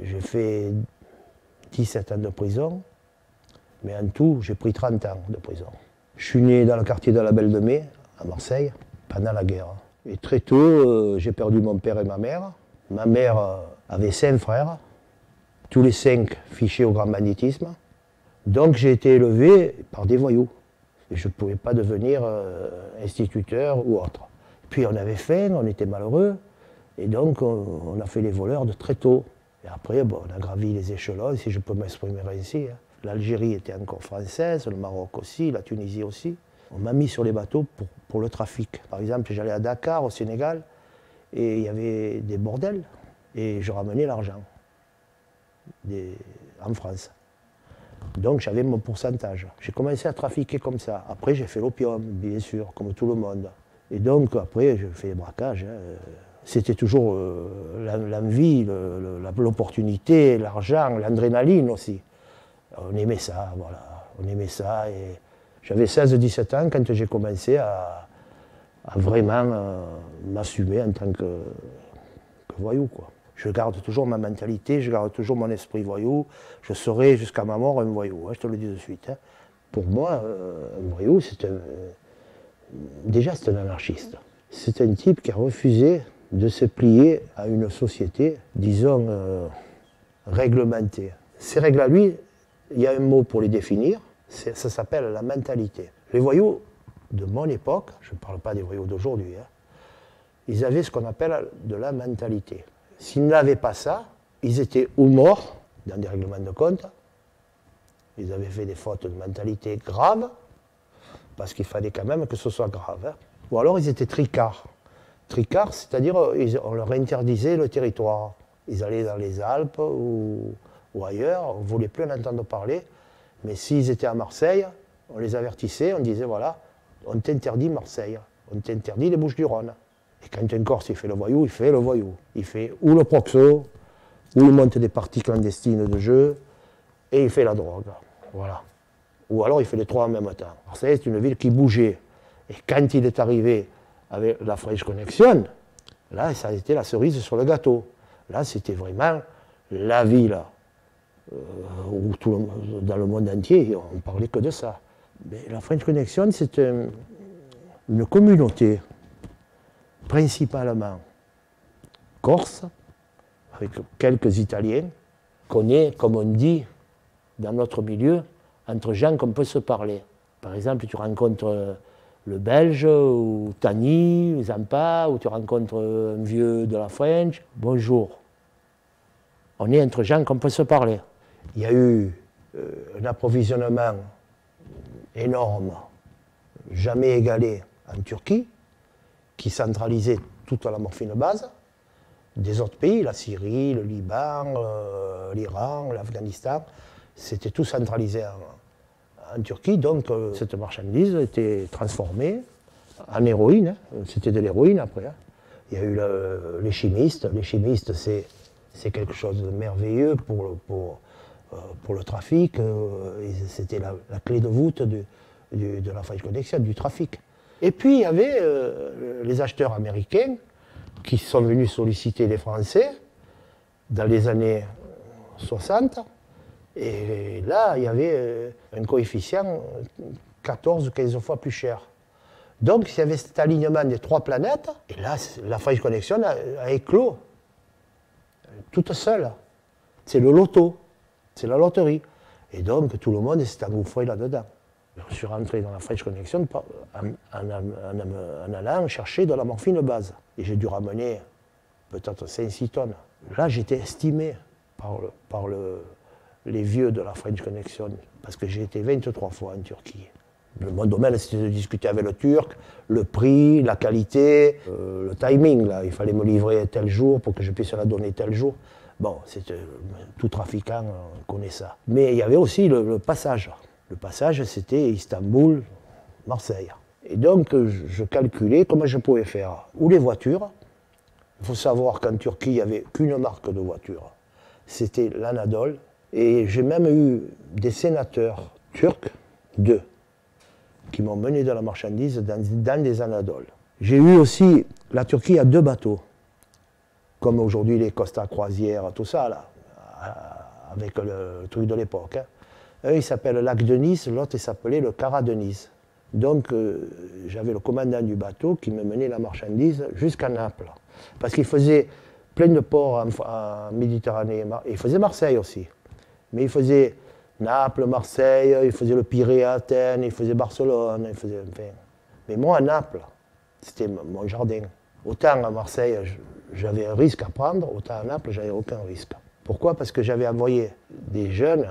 J'ai fait 17 ans de prison, mais en tout, j'ai pris 30 ans de prison. Je suis né dans le quartier de la Belle de Mai, à Marseille, pendant la guerre. Et très tôt, j'ai perdu mon père et ma mère. Ma mère avait 5 frères, tous les 5 fichés au grand banditisme. Donc j'ai été élevé par des voyous. Et je ne pouvais pas devenir instituteur ou autre. Puis on avait faim, on était malheureux, et donc on a fait les voleurs de très tôt. Et après, bon, on a gravi les échelons, si je peux m'exprimer ainsi. Hein. L'Algérie était encore française, le Maroc aussi, la Tunisie aussi. On m'a mis sur les bateaux pour le trafic. Par exemple, j'allais à Dakar, au Sénégal, et il y avait des bordels, et je ramenais l'argent en France. Donc j'avais mon pourcentage. J'ai commencé à trafiquer comme ça. Après, j'ai fait l'opium, bien sûr, comme tout le monde. Et donc, après, j'ai fait des braquages. Hein. C'était toujours l'envie, l'opportunité, l'argent, l'adrénaline aussi. On aimait ça, voilà. On aimait ça. Et j'avais 16-17 ans quand j'ai commencé à vraiment m'assumer en tant que voyou, quoi. Je garde toujours ma mentalité, je garde toujours mon esprit voyou. Je serai jusqu'à ma mort un voyou, hein, je te le dis de suite. Hein. Pour moi, un voyou, déjà c'est un anarchiste. C'est un type qui a refusé de se plier à une société, disons, réglementée. Ces règles à lui, il y a un mot pour les définir, ça s'appelle la mentalité. Les voyous de mon époque, je ne parle pas des voyous d'aujourd'hui, hein, ils avaient ce qu'on appelle de la mentalité. S'ils n'avaient pas ça, ils étaient ou morts dans des règlements de compte, ils avaient fait des fautes de mentalité graves, parce qu'il fallait quand même que ce soit grave. Hein. Ou alors ils étaient tricards. Tricards, c'est-à-dire on leur interdisait le territoire. Ils allaient dans les Alpes ou ailleurs, on ne voulait plus en entendre parler, mais s'ils étaient à Marseille, on les avertissait, on disait voilà, on t'interdit Marseille, on t'interdit les Bouches-du-Rhône. Et quand un Corse il fait le voyou, il fait le voyou. Il fait ou le proxo, ou il monte des parties clandestines de jeu, et il fait la drogue. Voilà. Ou alors il fait les trois en même temps. Marseille, c'est une ville qui bougeait. Et quand il est arrivé avec la French Connection, là, ça a été la cerise sur le gâteau. Là, c'était vraiment la ville où dans le monde entier, on ne parlait que de ça. Mais la French Connection, c'est une communauté principalement corse, avec quelques Italiens, qu'on est, comme on dit dans notre milieu, entre gens qu'on peut se parler. Par exemple, tu rencontres le Belge, ou Tani, Zampa, ou tu rencontres un vieux de la French, bonjour. On est entre gens qu'on peut se parler. Il y a eu un approvisionnement énorme, jamais égalé en Turquie, qui centralisait toute la morphine base des autres pays, la Syrie, le Liban, l'Iran, l'Afghanistan, c'était tout centralisé en Turquie, donc cette marchandise était transformée en héroïne, hein. C'était de l'héroïne après. Hein. Il y a eu les chimistes c'est quelque chose de merveilleux pour le trafic, c'était la clé de voûte de la French Connection, du trafic. Et puis il y avait les acheteurs américains qui sont venus solliciter les Français dans les années 60. Et là, il y avait un coefficient 14 ou 15 fois plus cher. Donc il y avait cet alignement des trois planètes. Et là, la French Connection a éclos, toute seule. C'est le loto, c'est la loterie. Et donc tout le monde s'est engouffré là-dedans. Je suis rentré dans la French Connection en allant chercher de la morphine base. Et j'ai dû ramener peut-être 5-6 tonnes. Là, j'étais estimé par les vieux de la French Connection, parce que j'ai été 23 fois en Turquie. Mon domaine, c'était de discuter avec le Turc, le prix, la qualité, le timing. Là. Il fallait me livrer tel jour pour que je puisse la donner tel jour. Bon, tout trafiquant connaît ça. Mais il y avait aussi le passage. Le passage, c'était Istanbul, Marseille. Et donc, je calculais comment je pouvais faire. Ou les voitures. Il faut savoir qu'en Turquie, il n'y avait qu'une marque de voiture. C'était l'Anadol. Et j'ai même eu des sénateurs turcs, 2, qui m'ont mené de la marchandise dans des Anadol. J'ai eu aussi, la Turquie a 2 bateaux, comme aujourd'hui les Costa Croisière, tout ça, là, avec le truc de l'époque. Hein. Un, il s'appelle le lac de Nice, l'autre, il s'appelait le Carat de Nice. Donc, j'avais le commandant du bateau qui me menait la marchandise jusqu'à Naples. Parce qu'il faisait plein de ports en Méditerranée. Il faisait Marseille aussi. Mais il faisait Naples, Marseille, il faisait le Pirée à Athènes, il faisait Barcelone, il faisait... Enfin. Mais moi, à Naples, c'était mon jardin. Autant à Marseille, j'avais un risque à prendre, autant à Naples, j'avais aucun risque. Pourquoi? Parce que j'avais envoyé des jeunes,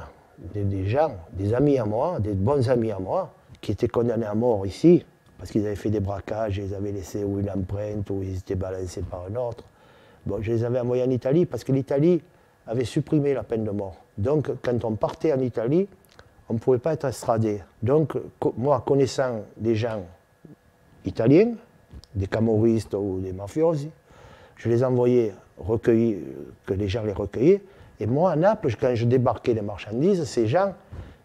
des gens, des amis à moi, des bons amis à moi, qui étaient condamnés à mort ici, parce qu'ils avaient fait des braquages, ils avaient laissé ou une empreinte, ou ils étaient balancés par un autre. Bon, je les avais envoyés en Italie, parce que l'Italie avait supprimé la peine de mort. Donc, quand on partait en Italie, on ne pouvait pas être extradé. Donc, moi, connaissant des gens italiens, des camorristes ou des mafiosi, je les envoyais recueillir, que les gens les recueillaient. Et moi, à Naples, quand je débarquais les marchandises, ces gens,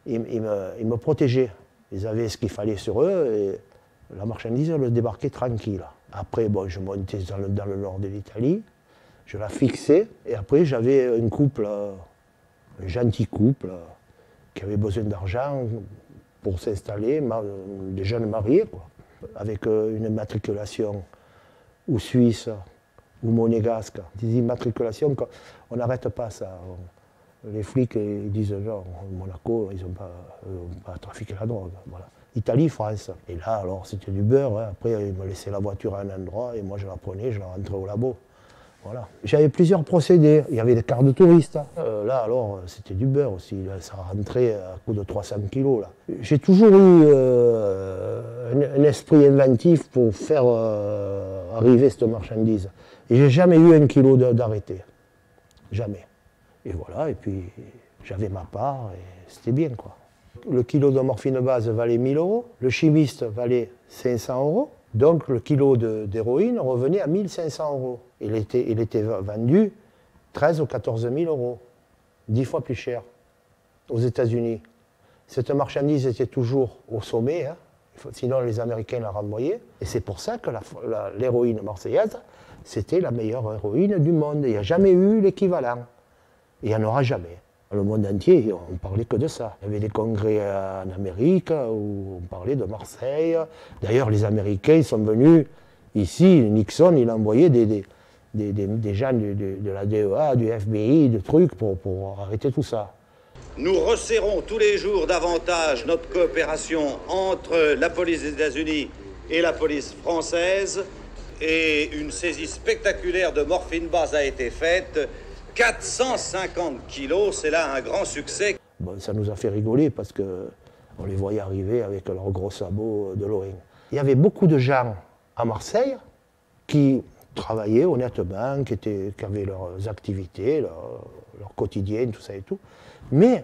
ils me protégeaient. Ils avaient ce qu'il fallait sur eux et la marchandise, elle le débarquait tranquille. Après, bon, je montais dans le nord de l'Italie, je la fixais, et après, j'avais un couple, un gentil couple, qui avait besoin d'argent pour s'installer, des jeunes mariés, quoi, avec une immatriculation ou suisse ou monégasque, des immatriculations, on n'arrête pas ça. Les flics ils disent genre, Monaco, ils n'ont pas trafiqué la drogue. Voilà. Italie, France. Et là, alors, c'était du beurre. Hein. Après, ils me laissaient la voiture à un endroit et moi, je la prenais, je la rentrais au labo. Voilà. J'avais plusieurs procédés. Il y avait des cartes de touristes. Là, alors, c'était du beurre aussi. Là, ça rentrait à coup de 300 kilos. J'ai toujours eu un esprit inventif pour faire arriver cette marchandise. Et j'ai jamais eu 1 kilo d'arrêté. Jamais. Et voilà, et puis j'avais ma part et c'était bien, quoi. Le kilo de morphine base valait 1 000 €, le chimiste valait 500 €, donc le kilo d'héroïne revenait à 1 500 €. Il était vendu 13 ou 14 000 €, 10 fois plus cher, aux États-Unis. Cette marchandise était toujours au sommet, hein, sinon les Américains la renvoyaient. Et c'est pour ça que l'héroïne marseillaise, c'était la meilleure héroïne du monde. Il n'y a jamais eu l'équivalent. Et il n'y en aura jamais. Le monde entier, on ne parlait que de ça. Il y avait des congrès en Amérique où on parlait de Marseille. D'ailleurs, les Américains ils sont venus ici. Nixon, il a envoyé des gens de la DEA, du FBI, de trucs pour arrêter tout ça. Nous resserrons tous les jours davantage notre coopération entre la police des États-Unis et la police française. Et une saisie spectaculaire de morphine base a été faite. 450 kilos, c'est là un grand succès. Bon, ça nous a fait rigoler parce qu'on les voyait arriver avec leurs gros sabots de loin. Il y avait beaucoup de gens à Marseille qui travaillaient honnêtement, qui avaient leurs activités, leur quotidien, tout ça et tout, mais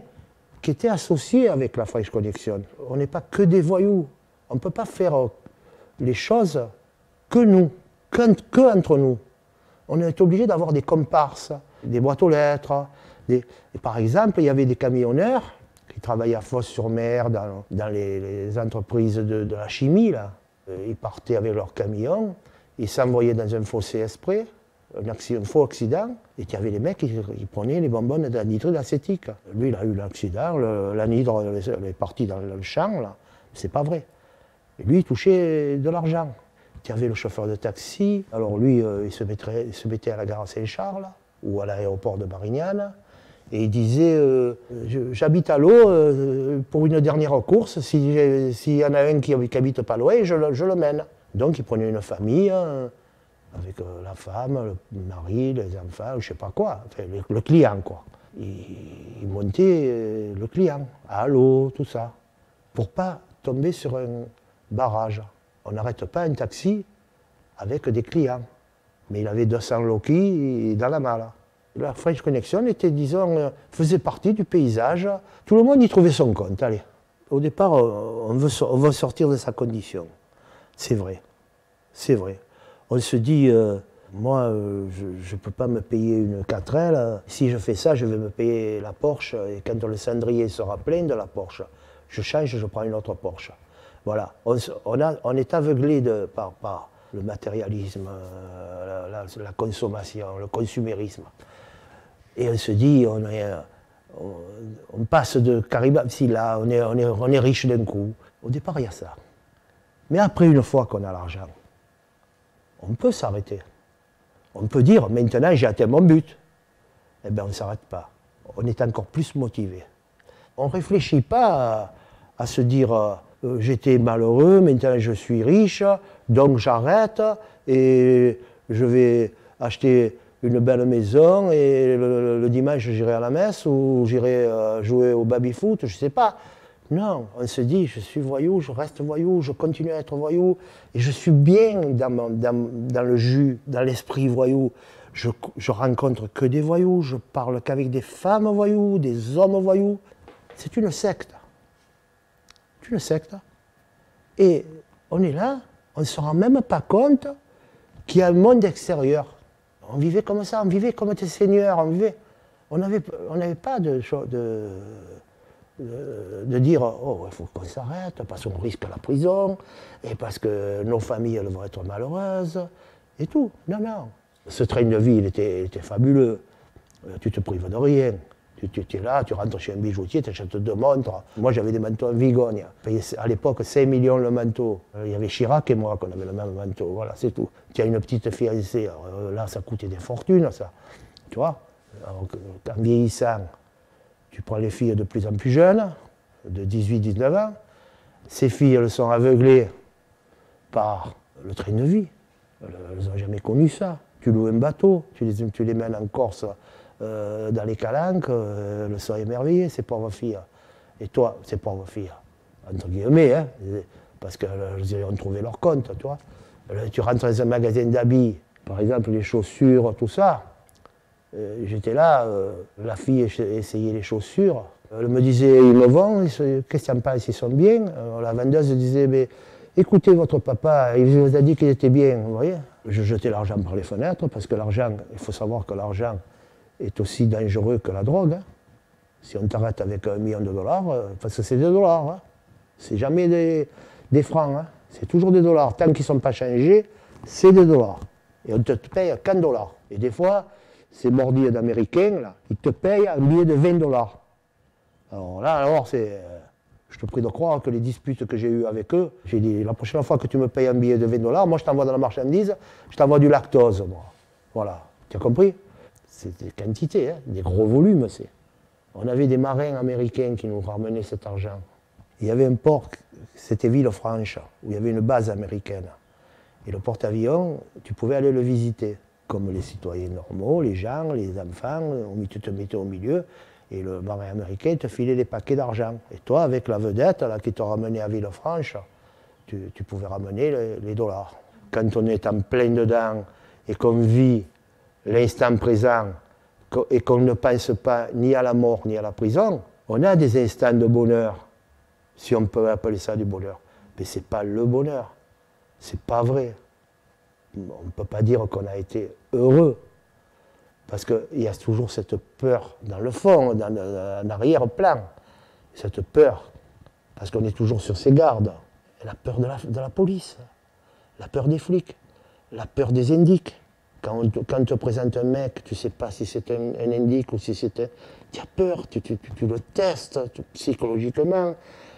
qui étaient associés avec la French Connection. On n'est pas que des voyous. On ne peut pas faire les choses que nous, que entre nous. On est obligé d'avoir des comparses, des boîtes aux lettres. Et par exemple, il y avait des camionneurs qui travaillaient à Fos-sur-Mer, dans les entreprises de la chimie. Là. Ils partaient avec leur camion, ils s'envoyaient dans un fossé exprès, un faux accident, et il y avait les mecs qui prenaient les bonbonnes d'anhydride acétique. Lui, il a eu l'accident, l'anhydre est parti dans le champ, là. C'est pas vrai. Et lui, il touchait de l'argent. Il y avait le chauffeur de taxi, alors lui, il se mettait à la gare Saint-Charles ou à l'aéroport de Marignane, et il disait j'habite à l'eau pour une dernière course, s'il y en a un qui habite pas loin, je le mène. Donc il prenait une famille, avec la femme, le mari, les enfants, je sais pas quoi, enfin, le client, quoi. Il montait le client, à l'eau, tout ça, pour pas tomber sur un barrage. On n'arrête pas un taxi avec des clients. Mais il avait 200 loquis dans la malle. La French Connection était, disons, faisait partie du paysage. Tout le monde y trouvait son compte. Allez. Au départ, on veut sortir de sa condition. C'est vrai. C'est vrai. On se dit, moi, je ne peux pas me payer une 4L. Si je fais ça, je vais me payer la Porsche. Et quand le cendrier sera plein de la Porsche, je change, je prends une autre Porsche. Voilà, on est aveuglé par le matérialisme, la consommation, le consumérisme. Et on se dit, on passe de Caribab, si là, on est riche d'un coup. Au départ, il y a ça. Mais après, une fois qu'on a l'argent, on peut s'arrêter. On peut dire, maintenant j'ai atteint mon but. Eh bien, on ne s'arrête pas. On est encore plus motivé. On ne réfléchit pas à se dire, j'étais malheureux, maintenant je suis riche, donc j'arrête et je vais acheter une belle maison et le dimanche j'irai à la messe ou j'irai jouer au baby-foot, je ne sais pas. Non, on se dit, je suis voyou, je reste voyou, je continue à être voyou, et je suis bien dans le jus, dans l'esprit voyou. Je rencontre que des voyous, je parle qu'avec des femmes voyous, des hommes voyous. C'est une secte. C'est une secte. Et on est là, on ne se rend même pas compte qu'il y a un monde extérieur. On vivait comme ça, on vivait comme des seigneurs, on n'avait pas de dire « oh, il faut qu'on s'arrête, parce qu'on risque la prison, et parce que nos familles elles vont être malheureuses, et tout. » Non, non. Ce train de vie, il était fabuleux. Tu te prives de rien. Tu es là, tu rentres chez un bijoutier, tu achètes 2 montres. Moi, j'avais des manteaux en Vigogne. Payé à l'époque 5 millions le manteau. Il y avait Chirac et moi qu'on avait le même manteau. Voilà, c'est tout. Tu as une petite fiancée. Alors, là, ça coûtait des fortunes, ça. Tu vois? Alors, en vieillissant, tu prends les filles de plus en plus jeunes, de 18-19 ans. Ces filles, elles sont aveuglées par le train de vie. Elles n'ont jamais connu ça. Tu loues un bateau, tu les mènes en Corse, dans les calanques, elles sont émerveillées, ces pauvres filles. Et toi, ces pauvres filles, entre guillemets, hein, parce qu'elles ont trouvé leur compte, tu vois. Tu rentres dans un magasin d'habits, par exemple les chaussures, tout ça. J'étais là, la fille essayait les chaussures. Elle me disait, ils me vendent, qu'est-ce qu'ils en pensent, ils sont bien. La vendeuse disait, mais, écoutez votre papa, il vous a dit qu'il était bien, vous voyez. Je jetais l'argent par les fenêtres, parce que l'argent, il faut savoir que l'argent est aussi dangereux que la drogue. Hein. Si on t'arrête avec $1 million, parce que c'est des dollars, hein. C'est jamais des francs, hein. C'est toujours des dollars. Tant qu'ils ne sont pas changés, c'est des dollars. Et on te paye qu'en dollars. Et des fois, ces mordilles d'Américains, là, ils te payent un billet de $20. Alors là, je te prie de croire que les disputes que j'ai eues avec eux, j'ai dit, la prochaine fois que tu me payes un billet de $20, moi je t'envoie de la marchandise, je t'envoie du lactose, moi. Voilà, tu as compris? C'est des quantités, hein, des gros volumes. On avait des marins américains qui nous ramenaient cet argent. Il y avait un port, c'était Villefranche, où il y avait une base américaine. Et le porte-avions, tu pouvais aller le visiter, comme les citoyens normaux, les gens, les enfants, tu te mettais au milieu, et le marin américain te filait des paquets d'argent. Et toi, avec la vedette là, qui te ramenait à Villefranche, tu pouvais ramener les dollars. Quand on est en plein dedans et qu'on vit l'instant présent et qu'on ne pense pas ni à la mort ni à la prison, on a des instants de bonheur, si on peut appeler ça du bonheur. Mais ce n'est pas le bonheur, c'est pas vrai. On ne peut pas dire qu'on a été heureux, parce qu'il y a toujours cette peur dans le fond, en arrière-plan, cette peur, parce qu'on est toujours sur ses gardes. Et la peur de la police, la peur des flics, la peur des indiques. Quand on te présente un mec, tu ne sais pas si c'est un indique ou si c'est un... Tu as peur, tu le testes psychologiquement.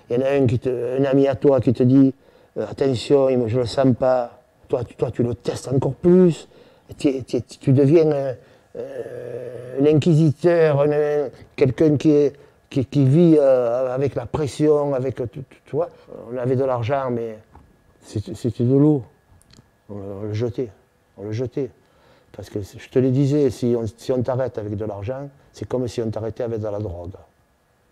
Il y en a un ami à toi qui te dit attention, je ne le sens pas. Toi, tu le testes encore plus. Tu deviens un inquisiteur, quelqu'un qui vit avec la pression, avec... Tu vois, on avait de l'argent, mais c'était de l'eau. On le jetait. Parce que je te le disais, si on t'arrête avec de l'argent, c'est comme si on t'arrêtait avec de la drogue.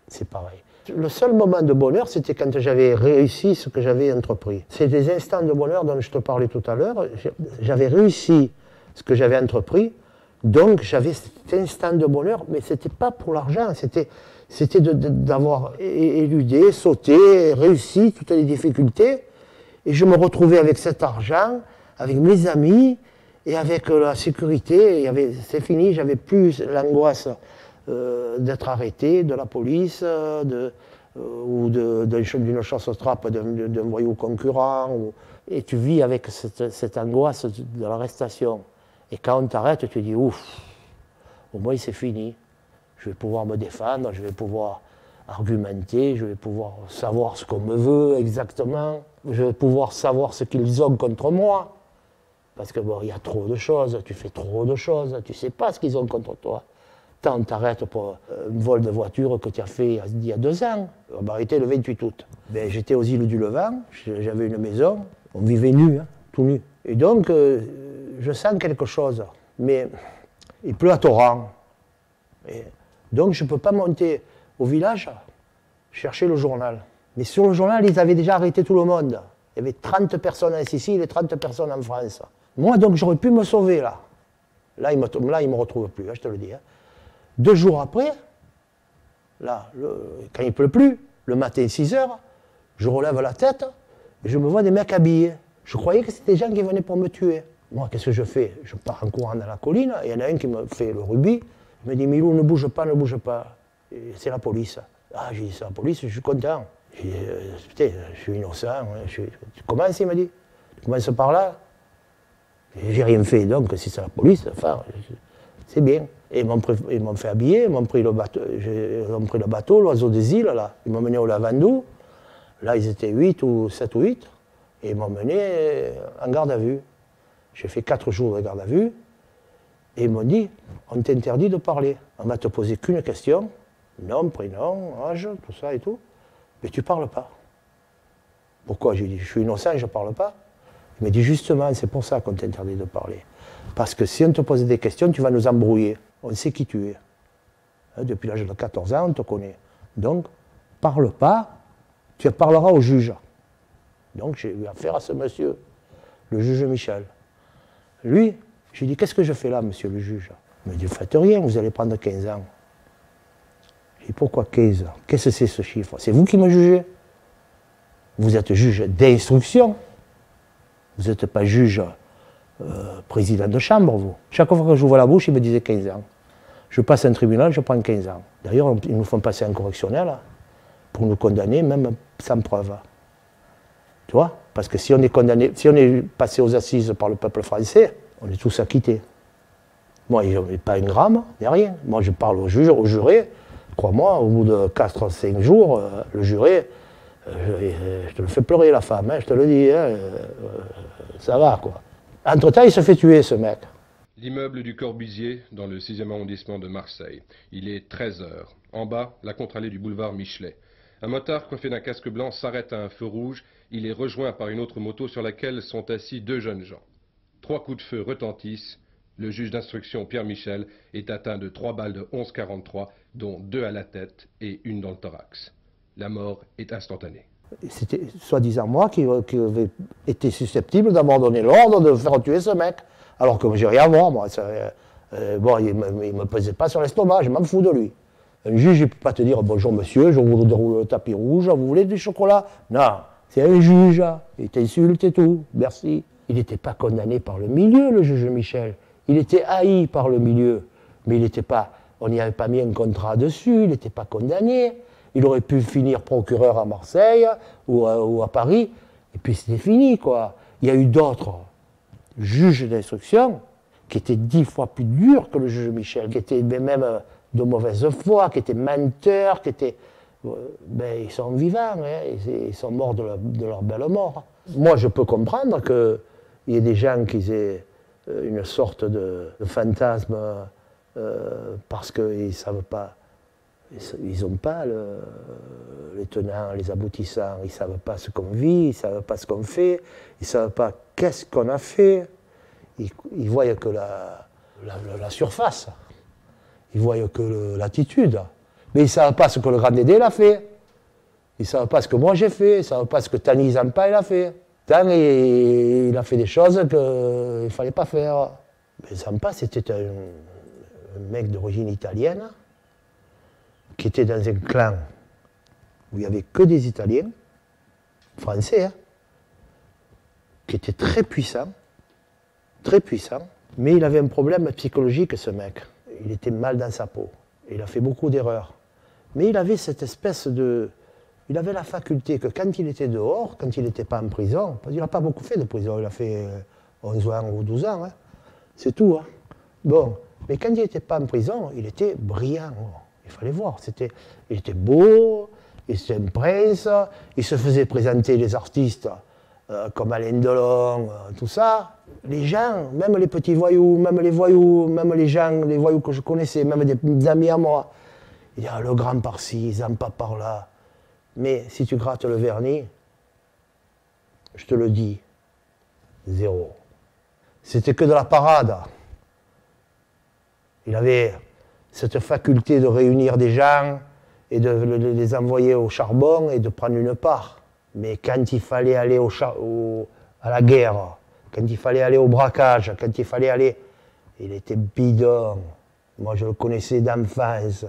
C'est pareil. Le seul moment de bonheur, c'était quand j'avais réussi ce que j'avais entrepris. C'est des instants de bonheur dont je te parlais tout à l'heure. J'avais réussi ce que j'avais entrepris, donc j'avais cet instant de bonheur, mais ce n'était pas pour l'argent, c'était d'avoir éludé, sauté, réussi toutes les difficultés, et je me retrouvais avec cet argent, avec mes amis, et avec la sécurité. C'est fini, j'avais plus l'angoisse d'être arrêté, de la police, ou d'une chasse aux trappes d'un voyou concurrent. Et tu vis avec cette angoisse de l'arrestation. Et quand on t'arrête, tu dis ouf, au moins c'est fini. Je vais pouvoir me défendre, je vais pouvoir argumenter, je vais pouvoir savoir ce qu'on me veut exactement, je vais pouvoir savoir ce qu'ils ont contre moi. Parce que bon, il y a trop de choses, tu fais trop de choses, tu ne sais pas ce qu'ils ont contre toi. Tant t'arrêtes pour un vol de voiture que tu as fait il y a 2 ans. On m'a arrêté le 28 août. Ben, j'étais aux îles du Levant, j'avais une maison, on vivait nus, hein, tout nus. Et donc, je sens quelque chose, mais il pleut à torrent. Et donc, je ne peux pas monter au village chercher le journal. Mais sur le journal, ils avaient déjà arrêté tout le monde. Il y avait 30 personnes en Sicile et 30 personnes en France. Moi, donc, j'aurais pu me sauver, là. Là, il ne me retrouve plus, hein, je te le dis. Hein. 2 jours après, là, quand il ne pleut plus, le matin, 6 heures, je relève la tête et je me vois des mecs habillés. Je croyais que c'était des gens qui venaient pour me tuer. Moi, qu'est-ce que je fais? Je pars en courant dans la colline, et il y en a un qui me fait le rubis. Il me dit, Milou, ne bouge pas, ne bouge pas. C'est la police. Ah, j'ai dit, c'est la police, je suis content. J'ai dit, putain, je suis innocent. Hein, tu commences, il m'a dit. Tu commences par là. J'ai rien fait, donc si c'est la police, enfin, c'est bien. Et ils m'ont fait habiller, ils m'ont pris le bateau, l'oiseau des îles, là. Ils m'ont mené au Lavandou. Là, ils étaient 7 ou 8. Et ils m'ont mené en garde à vue. J'ai fait 4 jours de garde à vue. Et ils m'ont dit, on t'interdit de parler. On va te poser qu'une question. Nom, prénom, âge, tout ça et tout. Mais tu ne parles pas. Pourquoi? J'ai dit, je suis innocent, je ne parle pas. Il m'a dit, justement, c'est pour ça qu'on t'interdit de parler. Parce que si on te pose des questions, tu vas nous embrouiller. On sait qui tu es. Hein, depuis l'âge de 14 ans, on te connaît. Donc, parle pas, tu parleras au juge. Donc, j'ai eu affaire à ce monsieur, le juge Michel. Lui, j'ai dit, qu'est-ce que je fais là, monsieur le juge? Il m'a dit, faites rien, vous allez prendre 15 ans. J'ai dit, pourquoi 15 ans? Qu'est-ce que c'est ce chiffre? C'est vous qui me jugez. Vous êtes juge d'instruction. Vous n'êtes pas juge président de chambre, vous. Chaque fois que j'ouvre la bouche, il me disait 15 ans. Je passe un tribunal, je prends 15 ans. D'ailleurs, ils nous font passer un correctionnel pour nous condamner, même sans preuve. Tu vois? Parce que si on est condamné, si on est passé aux assises par le peuple français, on est tous acquittés. Moi, il n'y a pas un gramme, il n'y a rien. Moi, je parle au juge, au juré. Crois-moi, au bout de 4-5 jours, le juré, je te le fais pleurer, la femme, hein, je te le dis. Hein, ça va, quoi. Entre-temps, il se fait tuer, ce mec. L'immeuble du Corbusier, dans le 6e arrondissement de Marseille. Il est 13 h. En bas, la contre-allée du boulevard Michelet. Un motard coiffé d'un casque blanc s'arrête à un feu rouge. Il est rejoint par une autre moto sur laquelle sont assis 2 jeunes gens. 3 coups de feu retentissent. Le juge d'instruction Pierre Michel est atteint de 3 balles de 11,43, dont 2 à la tête et 1 dans le thorax. La mort est instantanée. C'était soi-disant moi qui avait été susceptible d'avoir donné l'ordre de faire tuer ce mec. Alors que j'ai rien à voir, moi. Bon, il ne me pesait pas sur l'estomac, je m'en fous de lui. Un juge, il ne peut pas te dire, bonjour monsieur, je vous déroule le tapis rouge, vous voulez du chocolat? Non, c'est un juge, il t'insulte et tout, merci. Il n'était pas condamné par le milieu, le juge Michel. Il était haï par le milieu, mais il n'était pas, on n'y avait pas mis un contrat dessus, il n'était pas condamné. Il aurait pu finir procureur à Marseille ou à Paris, et puis c'était fini, quoi. Il y a eu d'autres juges d'instruction qui étaient 10 fois plus durs que le juge Michel, qui étaient même de mauvaise foi, qui étaient menteurs, qui étaient... Ben, ils sont vivants, hein, ils sont morts de leur belle mort. Moi, je peux comprendre qu'il y ait des gens qui aient une sorte de fantasme parce qu'ils ne savent pas... Ils n'ont pas les tenants, les aboutissants, ils ne savent pas ce qu'on vit, ils ne savent pas ce qu'on fait, ils ne savent pas qu'est-ce qu'on a fait. Ils voient que la surface, ils voient que l'attitude, mais ils ne savent pas ce que le grand Dédé l'a fait. Ils ne savent pas ce que moi j'ai fait, ils ne savent pas ce que Tani Zampa il a fait. Tant il a fait des choses qu'il ne fallait pas faire. Mais Zampa, c'était un mec d'origine italienne, qui était dans un clan où il n'y avait que des Italiens, français, hein, qui était très puissant, mais il avait un problème psychologique, ce mec. Il était mal dans sa peau, il a fait beaucoup d'erreurs. Mais il avait cette espèce de... Il avait la faculté que quand il était dehors, quand il n'était pas en prison, parce qu'il n'a pas beaucoup fait de prison, il a fait 11 ans ou 12 ans, hein, c'est tout. Hein. Bon, Mais quand il n'était pas en prison, il était brillant. Il fallait voir. Il était beau, il était un prince, il se faisait présenter les artistes comme Alain Delon, tout ça. Les gens, même les petits voyous, même les voyous que je connaissais, même des amis à moi, il y a le grand par-ci, Zampa par-là. Mais si tu grattes le vernis, je te le dis, zéro. C'était que de la parade. Il avait cette faculté de réunir des gens et de les envoyer au charbon et de prendre une part. Mais quand il fallait aller à la guerre, quand il fallait aller au braquage, quand il fallait aller... Il était bidon. Moi, je le connaissais d'enfance.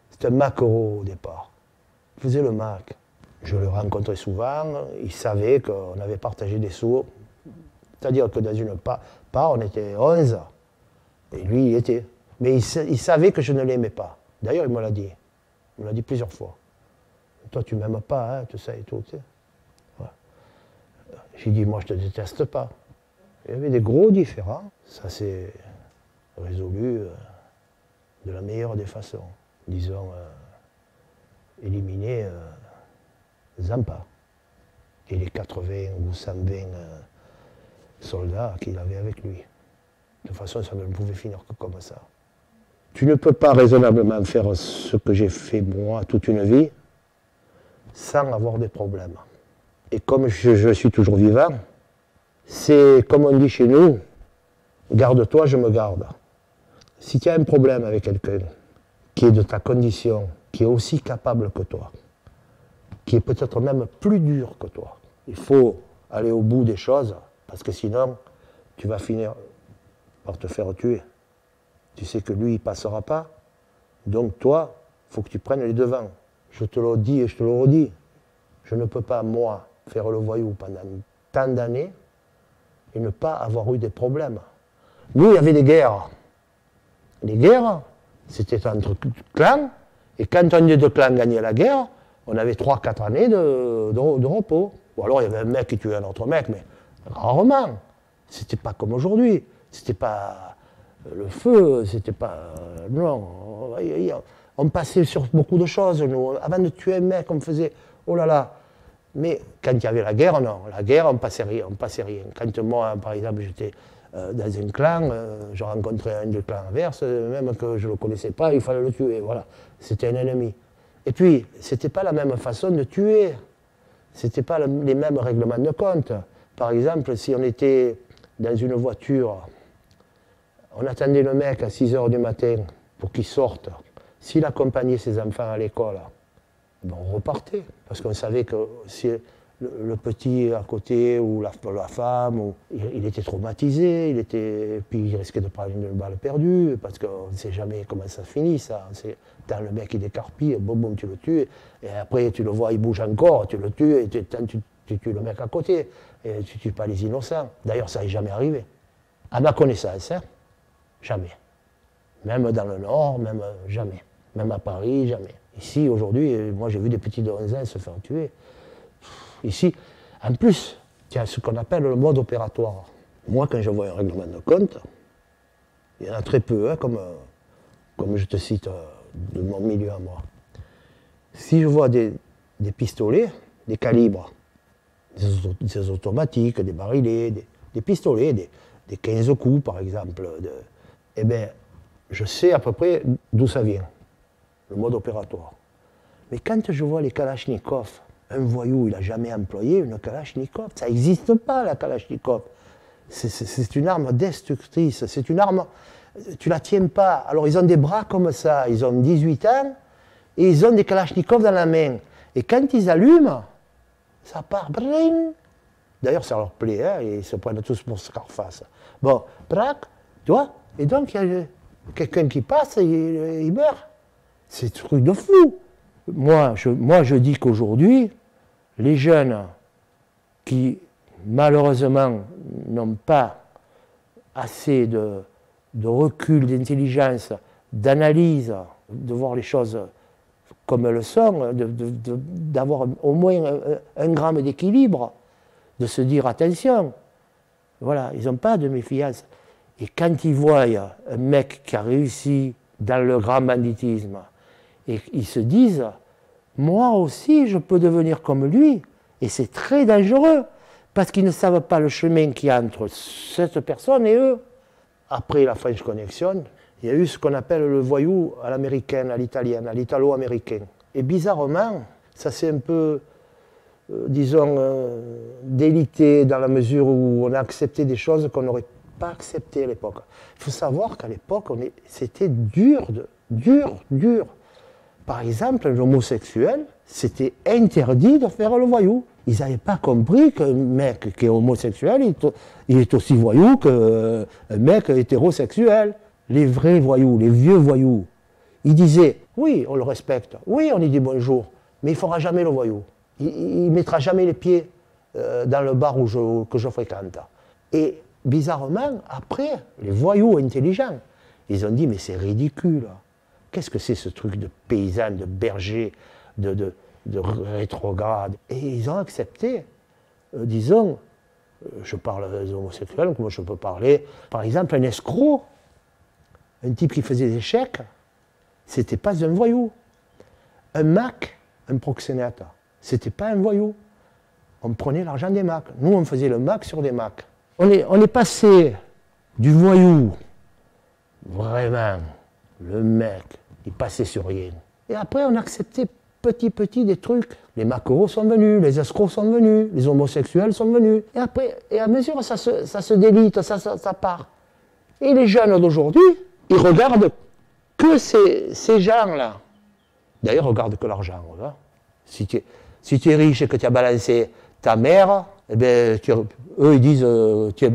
C'était un maquereau au départ. Il faisait le mac. Je le rencontrais souvent. Il savait qu'on avait partagé des sous. C'est-à-dire que dans une part, on était 11. Et lui, il était. Mais il savait que je ne l'aimais pas. D'ailleurs, il me l'a dit. Il me l'a dit plusieurs fois. Toi, tu ne m'aimes pas, hein, tout ça et tout. Tu sais. Ouais. J'ai dit, moi, je ne te déteste pas. Il y avait des gros différends. Ça s'est résolu de la meilleure des façons. Disons, éliminer Zampa et les 80 ou 120 soldats qu'il avait avec lui. De toute façon, ça ne pouvait finir que comme ça. Tu ne peux pas raisonnablement faire ce que j'ai fait moi toute une vie sans avoir des problèmes. Et comme je suis toujours vivant, c'est comme on dit chez nous, garde-toi, je me garde. Si tu as un problème avec quelqu'un qui est de ta condition, qui est aussi capable que toi, qui est peut-être même plus dur que toi, il faut aller au bout des choses, parce que sinon, tu vas finir par te faire tuer. Tu sais que lui, il ne passera pas. Donc toi, il faut que tu prennes les devants. Je te le dis et je te le redis. Je ne peux pas, moi, faire le voyou pendant tant d'années et ne pas avoir eu des problèmes. Nous, il y avait des guerres. Les guerres, c'était entre clans. Et quand un des deux clans gagnait la guerre, on avait 3-4 années de repos. Ou alors il y avait un mec qui tuait un autre mec, mais rarement. C'était pas comme aujourd'hui. C'était pas le feu, c'était pas... non. On passait sur beaucoup de choses. Nous. Avant de tuer un mec, on faisait... Oh là là. Mais quand il y avait la guerre, non. La guerre, on passait rien. Quand moi, par exemple, j'étais dans un clan, je rencontrais un du clan inverse, même que je ne le connaissais pas, il fallait le tuer. Voilà. C'était un ennemi. Et puis, c'était pas la même façon de tuer. C'était pas les mêmes règlements de compte. Par exemple, si on était dans une voiture, on attendait le mec à 6 h du matin pour qu'il sorte. S'il accompagnait ses enfants à l'école, ben on repartait. Parce qu'on savait que si le petit à côté ou la femme, il était traumatisé, puis il risquait de prendre une balle perdue, parce qu'on ne sait jamais comment ça finit, ça. Tant le mec il décarpille, boum, tu le tues, et après tu le vois, il bouge encore, tu le tues, et tu tues le mec à côté, et tu ne tues pas les innocents. D'ailleurs, ça n'est jamais arrivé. À ma connaissance, hein, jamais. Même dans le Nord, même jamais. Même à Paris, jamais. Ici, aujourd'hui, moi j'ai vu des petits de 11 ans se faire tuer. Ici, en plus, il y a ce qu'on appelle le mode opératoire. Moi, quand je vois un règlement de compte, il y en a très peu, hein, comme je te cite de mon milieu à moi. Si je vois des pistolets, des calibres, des automatiques, des barilets, des pistolets, des 15 coups par exemple, eh bien, je sais à peu près d'où ça vient, le mode opératoire. Mais quand je vois les Kalachnikov, un voyou, il n'a jamais employé une Kalachnikov. Ça n'existe pas, la Kalachnikov. C'est une arme destructrice, c'est une arme... Tu ne la tiens pas. Alors, ils ont des bras comme ça, ils ont 18 ans, et ils ont des Kalachnikov dans la main. Et quand ils allument, ça part... D'ailleurs, ça leur plaît, hein, ils se prennent tous pour Scarface. Bon, brac, tu vois, et donc, il y a quelqu'un qui passe, et il meurt. C'est un truc de fou. Moi, je dis qu'aujourd'hui, les jeunes qui, malheureusement, n'ont pas assez de recul, d'intelligence, d'analyse, de voir les choses comme elles sont, d'avoir au moins un gramme d'équilibre, de se dire attention. Voilà, ils n'ont pas de méfiance. Et quand ils voient un mec qui a réussi dans le grand banditisme, et ils se disent, moi aussi je peux devenir comme lui, et c'est très dangereux, parce qu'ils ne savent pas le chemin qu'il y a entre cette personne et eux. Après la French Connection, il y a eu ce qu'on appelle le voyou à l'américaine, à l'italienne, à l'italo-américain. Et bizarrement, ça s'est un peu, disons, délité dans la mesure où on a accepté des choses qu'on n'aurait pas acceptées à l'époque. Il faut savoir qu'à l'époque, c'était dur. Par exemple, l'homosexuel, c'était interdit de faire le voyou. Ils n'avaient pas compris qu'un mec qui est homosexuel, il est aussi voyou qu'un mec hétérosexuel. Les vrais voyous, les vieux voyous, ils disaient, oui, on le respecte, oui, on lui dit bonjour, mais il ne fera jamais le voyou. Il ne mettra jamais les pieds dans le bar que je fréquente. Et bizarrement, après, les voyous intelligents, ils ont dit, mais c'est ridicule. Qu'est-ce que c'est ce truc de paysan, de berger, de rétrograde? Et ils ont accepté, disons, je parle des homosexuels, comment je peux parler, par exemple, un escroc, un type qui faisait des chèques, c'était pas un voyou. Un Mac, un proxénète, c'était pas un voyou. On prenait l'argent des Macs. Nous, on faisait le Mac sur des Macs. On est passé du voyou, vraiment, le mec, il passait sur rien. Et après, on acceptait petit des trucs. Les maquereaux sont venus, les escrocs sont venus, les homosexuels sont venus. Et après, et à mesure, ça se délite, ça part. Et les jeunes d'aujourd'hui, ils regardent que ces gens-là. D'ailleurs, ils regardent que l'argent. Hein. Si tu es riche et que tu as balancé ta mère, eh bien, eux, ils disent tu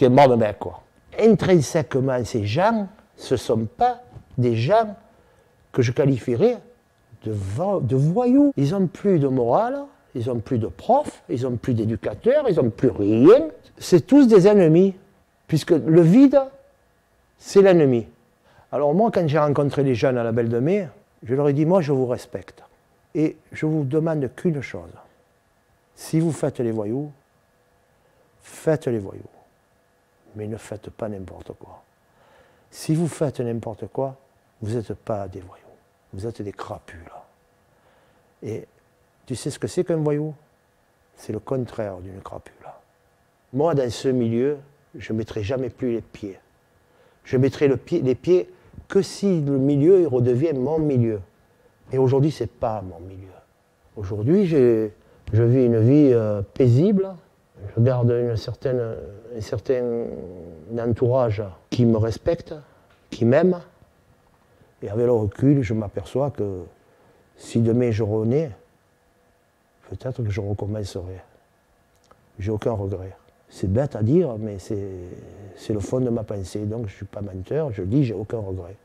es mort de mec, quoi. Intrinsèquement, ces gens, ce ne sont pas des gens que je qualifierais de voyous. Ils n'ont plus de morale, ils n'ont plus de profs, ils n'ont plus d'éducateurs, ils n'ont plus rien. C'est tous des ennemis, puisque le vide, c'est l'ennemi. Alors moi, quand j'ai rencontré les jeunes à la Belle de Mai, je leur ai dit, moi, je vous respecte. Et je vous demande qu'une chose. Si vous faites les voyous, faites les voyous. Mais ne faites pas n'importe quoi. Si vous faites n'importe quoi, vous n'êtes pas des voyous. Vous êtes des crapules. Et tu sais ce que c'est qu'un voyou? C'est le contraire d'une crapule. Moi, dans ce milieu, je ne mettrai jamais plus les pieds. Je mettrai les pieds que si le milieu il redevient mon milieu. Et aujourd'hui, ce n'est pas mon milieu. Aujourd'hui, je vis une vie paisible. Je garde un certain entourage qui me respecte, qui m'aime. Et avec le recul, je m'aperçois que si demain je renais, peut-être que je recommencerai. J'ai aucun regret. C'est bête à dire, mais c'est le fond de ma pensée. Donc je ne suis pas menteur, je dis j'ai aucun regret.